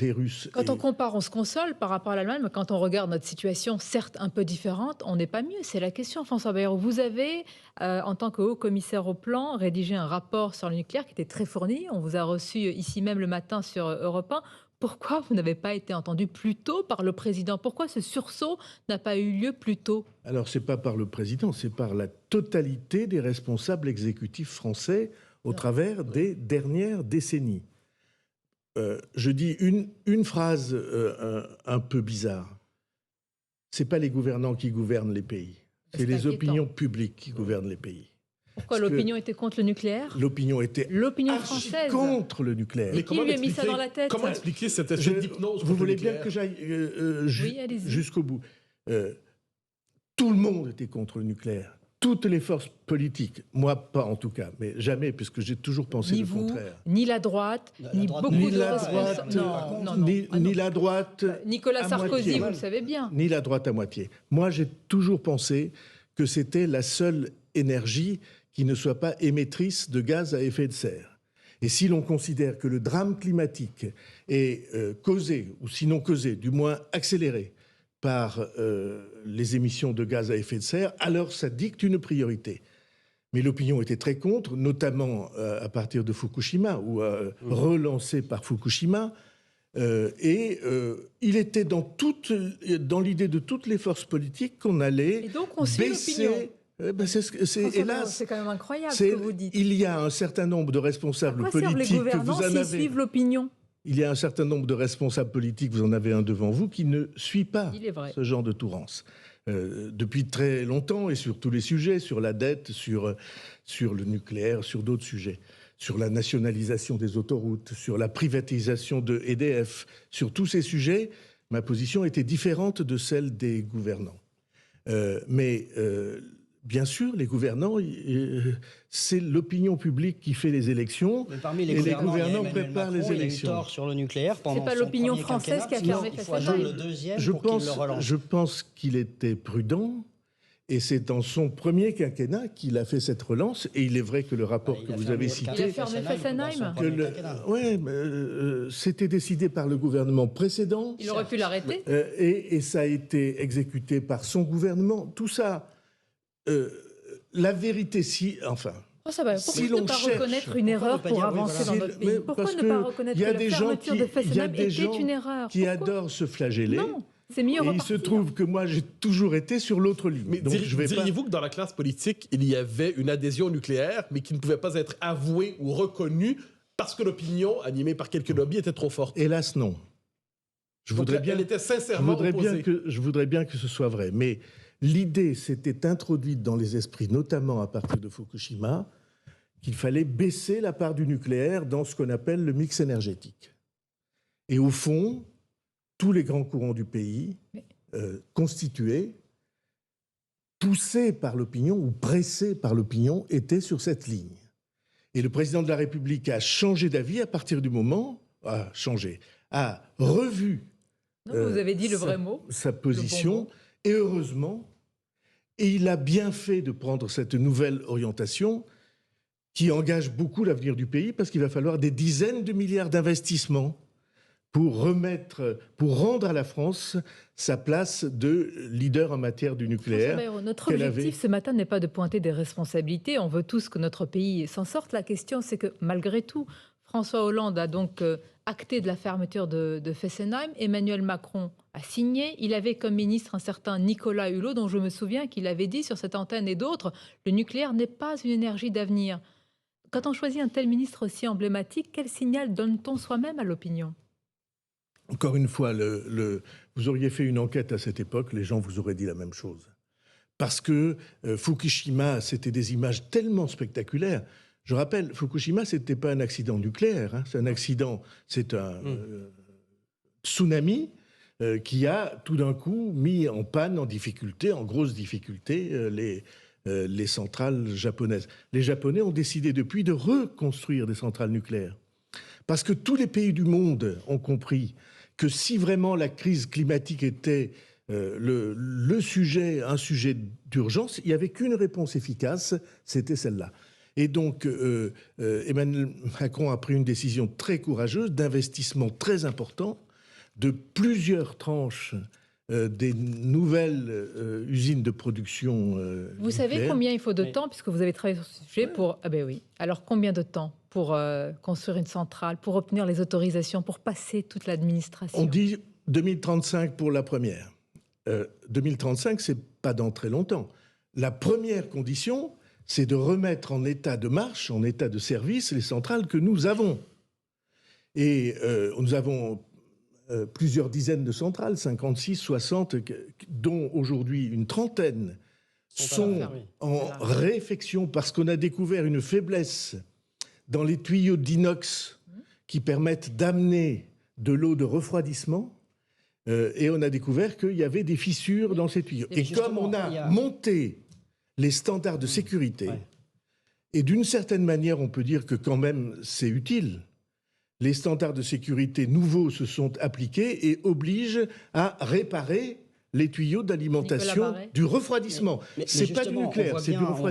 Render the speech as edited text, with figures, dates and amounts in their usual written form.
les Russes. Quand on compare, on se console par rapport à l'Allemagne, mais quand on regarde notre situation, certes un peu différente, on n'est pas mieux. C'est la question, François Bayrou. Vous avez, en tant que haut commissaire au plan, rédigé un rapport sur le nucléaire qui était très fourni. On vous a reçu ici même le matin sur Europe 1. Pourquoi vous n'avez pas été entendu plus tôt par le président? Pourquoi ce sursaut n'a pas eu lieu plus tôt? Alors, ce n'est pas par le président, c'est par la totalité des responsables exécutifs français au travers des dernières décennies. Je dis une phrase un peu bizarre. Ce n'est pas les gouvernants qui gouvernent les pays. C'est les opinions publiques qui gouvernent les pays. Pourquoi l'opinion était contre le nucléaire? L'opinion était française contre le nucléaire. Mais qui lui a mis ça dans la tête? Comment expliquer cette espèce d'hypnose? Vous voulez bien que j'aille jusqu'au bout. Tout le monde était contre le nucléaire. Toutes les forces politiques, moi pas en tout cas, mais jamais, puisque j'ai toujours pensé le contraire. Ni la droite, ni beaucoup ni de la responsables. droite, ni la droite. Nicolas Sarkozy, moitié. vous le savez bien. Ni la droite à moitié. Moi, j'ai toujours pensé que c'était la seule énergie qui ne soit pas émettrice de gaz à effet de serre. Et si l'on considère que le drame climatique est causé, ou sinon causé, du moins accéléré, par les émissions de gaz à effet de serre, alors ça dicte une priorité. Mais l'opinion était très contre, notamment à partir de Fukushima, ou relancé par Fukushima. Il était dans l'idée de toutes les forces politiques qu'on allait et donc on suit baisser... hélas, c'est quand même incroyable ce que vous dites. Il y a un certain nombre de responsables politiques que vous en avez... suivent l'opinion. Il y a un certain nombre de responsables politiques, vous en avez un devant vous, qui ne suit pas ce genre de tourance. Depuis très longtemps et sur tous les sujets, sur la dette, sur le nucléaire, sur d'autres sujets, sur la nationalisation des autoroutes, sur la privatisation de EDF, sur tous ces sujets, ma position était différente de celle des gouvernants. Bien sûr, les gouvernants, c'est l'opinion publique qui fait les élections, parmi les et les gouvernants préparent les élections. Il a eu tort sur le nucléaire pendant. C'est pas l'opinion française qui a fermé Fessenheim. Je pense qu'il était prudent, et c'est dans son premier quinquennat qu'il a fait cette relance. Et il est vrai que le rapport que vous avez cité, il a fermé Fessenheim. c'était décidé par le gouvernement précédent. Il aurait pu l'arrêter. Et ça a été exécuté par son gouvernement. Tout ça. La vérité, pourquoi ne pas reconnaître une erreur pour avancer dans notre pays? Pourquoi ne pas reconnaître que la fermeture de Fessenheim était une erreur? Qui adorent se flageller. Non, c'est mieux repartir. Il se trouve que moi, j'ai toujours été sur l'autre ligne. Mais diriez-vous que dans la classe politique, il y avait une adhésion au nucléaire, mais qui ne pouvait pas être avouée ou reconnue parce que l'opinion, animée par quelques lobbies, était trop forte? Hélas, non. Je voudrais bien que ce soit vrai, mais l'idée s'était introduite dans les esprits, notamment à partir de Fukushima, qu'il fallait baisser la part du nucléaire dans ce qu'on appelle le mix énergétique. Et au fond, tous les grands courants du pays, constitués, poussés par l'opinion ou pressés par l'opinion, étaient sur cette ligne. Et le président de la République a changé d'avis à partir du moment... a revu vous avez dit le vrai mot, sa position, et heureusement, et il a bien fait de prendre cette nouvelle orientation qui engage beaucoup l'avenir du pays, parce qu'il va falloir des dizaines de milliards d'investissements pour rendre à la France sa place de leader en matière du nucléaire. Bayrou, notre objectif ce matin n'est pas de pointer des responsabilités, on veut tous que notre pays s'en sorte. La question, c'est que malgré tout, François Hollande a donc acté de la fermeture de Fessenheim. Emmanuel Macron a signé. Il avait comme ministre un certain Nicolas Hulot, dont je me souviens qu'il avait dit sur cette antenne et d'autres, le nucléaire n'est pas une énergie d'avenir. Quand on choisit un tel ministre aussi emblématique, quel signal donne-t-on soi-même à l'opinion? Encore une fois, vous auriez fait une enquête à cette époque, les gens vous auraient dit la même chose. Parce que Fukushima, c'était des images tellement spectaculaires. Je rappelle, Fukushima, ce n'était pas un accident nucléaire, hein. C'est un tsunami qui a tout d'un coup mis en panne, en difficulté, en grosse difficulté, les centrales japonaises. Les Japonais ont décidé depuis de reconstruire des centrales nucléaires. Parce que tous les pays du monde ont compris que si vraiment la crise climatique était un sujet d'urgence, il n'y avait qu'une réponse efficace, c'était celle-là. Et donc, Emmanuel Macron a pris une décision très courageuse, d'investissement très important, de plusieurs tranches des nouvelles usines de production Vous savez nucléaire. combien il faut de temps, puisque vous avez travaillé sur ce sujet, pour... Ah ben oui. Alors, combien de temps pour construire une centrale, pour obtenir les autorisations, pour passer toute l'administration? On dit 2035 pour la première. 2035, c'est pas dans très longtemps. La première condition, c'est de remettre en état de marche, en état de service, les centrales que nous avons. Et nous avons plusieurs dizaines de centrales, 56, 60, dont aujourd'hui une trentaine sont en réfection parce qu'on a découvert une faiblesse dans les tuyaux d'inox qui permettent d'amener de l'eau de refroidissement. Et on a découvert qu'il y avait des fissures dans ces tuyaux. Et comme on a monté les standards de sécurité, et d'une certaine manière, on peut dire que quand même c'est utile, les standards de sécurité nouveaux se sont appliqués et obligent à réparer les tuyaux d'alimentation du refroidissement. C'est pas du nucléaire, c'est du refroidissement.